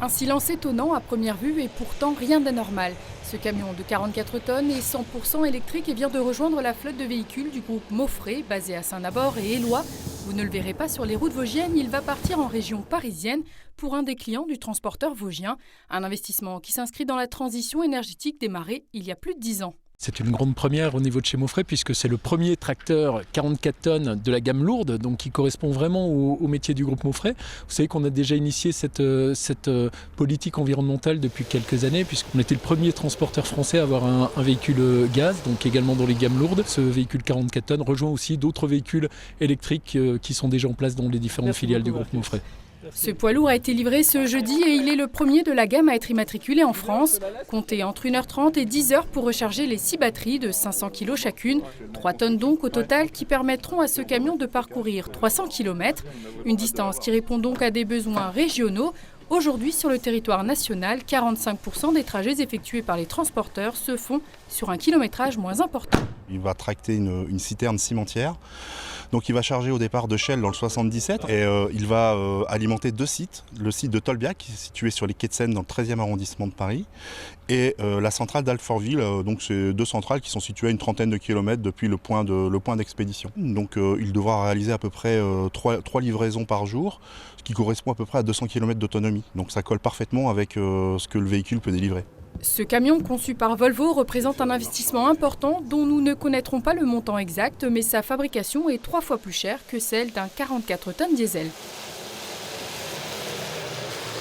Un silence étonnant à première vue et pourtant rien d'anormal. Ce camion de 44 tonnes est 100% électrique et vient de rejoindre la flotte de véhicules du groupe Maufrey, basé à Saint-Nabord et Éloie. Vous ne le verrez pas sur les routes vosgiennes, il va partir en région parisienne pour un des clients du transporteur vosgien. Un investissement qui s'inscrit dans la transition énergétique démarrée il y a plus de 10 ans. C'est une grande première au niveau de chez Maufrey puisque c'est le premier tracteur 44 tonnes de la gamme lourde, donc qui correspond vraiment au métier du groupe Maufrey. Vous savez qu'on a déjà initié cette politique environnementale depuis quelques années puisqu'on était le premier transporteur français à avoir un véhicule gaz, donc également dans les gammes lourdes. Ce véhicule 44 tonnes rejoint aussi d'autres véhicules électriques qui sont déjà en place dans les différentes filiales du groupe Maufrey. Ce poids lourd a été livré ce jeudi et il est le premier de la gamme à être immatriculé en France. Comptez entre 1h30 et 10h pour recharger les 6 batteries de 500 kg chacune. 3 tonnes donc au total qui permettront à ce camion de parcourir 300 km. Une distance qui répond donc à des besoins régionaux. Aujourd'hui, sur le territoire national, 45% des trajets effectués par les transporteurs se font sur un kilométrage moins important. Il va tracter une citerne cimentière. Donc il va charger au départ de Chelles dans le 77 et il va alimenter 2 sites. Le site de Tolbiac, qui est situé sur les quais de Seine dans le 13e arrondissement de Paris, et la centrale d'Alfortville. Donc c'est 2 centrales qui sont situées à une trentaine de kilomètres depuis le point d'expédition. Donc il devra réaliser à peu près 3 livraisons par jour, ce qui correspond à peu près à 200 km d'autonomie. Donc ça colle parfaitement avec ce que le véhicule peut délivrer. Ce camion conçu par Volvo représente un investissement important dont nous ne connaîtrons pas le montant exact, mais sa fabrication est 3 fois plus chère que celle d'un 44 tonnes diesel.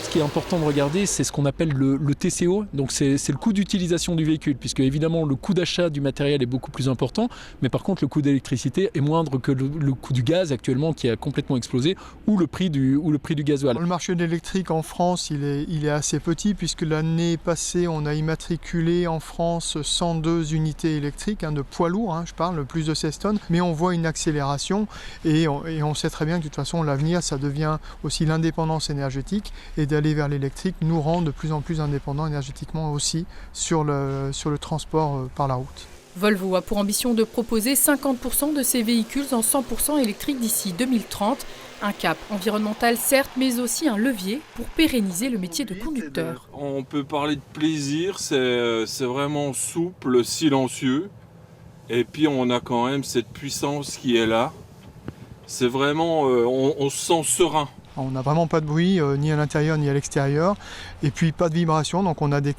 Ce qui est important de regarder, c'est ce qu'on appelle le TCO, donc c'est le coût d'utilisation du véhicule, puisque évidemment le coût d'achat du matériel est beaucoup plus important, mais par contre le coût d'électricité est moindre que le coût du gaz actuellement qui a complètement explosé, ou le prix du gasoil. Le marché de l'électrique en France, il est assez petit, puisque l'année passée on a immatriculé en France 102 unités électriques, de poids lourds, je parle, plus de 16 tonnes, mais on voit une accélération et on sait très bien que de toute façon l'avenir ça devient aussi l'indépendance énergétique, et d'aller vers l'électrique nous rend de plus en plus indépendants énergétiquement aussi sur le transport par la route. Volvo a pour ambition de proposer 50% de ses véhicules en 100% électriques d'ici 2030. Un cap environnemental certes, mais aussi un levier pour pérenniser le métier de conducteur. On peut parler de plaisir, c'est vraiment souple, silencieux. Et puis on a quand même cette puissance qui est là. C'est vraiment, on se sent serein. On n'a vraiment pas de bruit, ni à l'intérieur ni à l'extérieur, et puis pas de vibration, donc on a des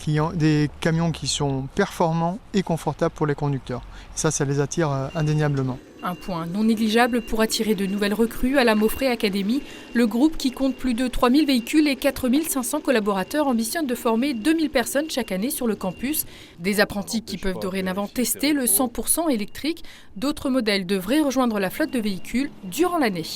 camions qui sont performants et confortables pour les conducteurs. Et ça les attire indéniablement. Un point non négligeable pour attirer de nouvelles recrues à la Maufrey Academy. Le groupe, qui compte plus de 3000 véhicules et 4500 collaborateurs, ambitionne de former 2000 personnes chaque année sur le campus. Des apprentis qui peuvent dorénavant tester le 100% électrique. D'autres modèles devraient rejoindre la flotte de véhicules durant l'année.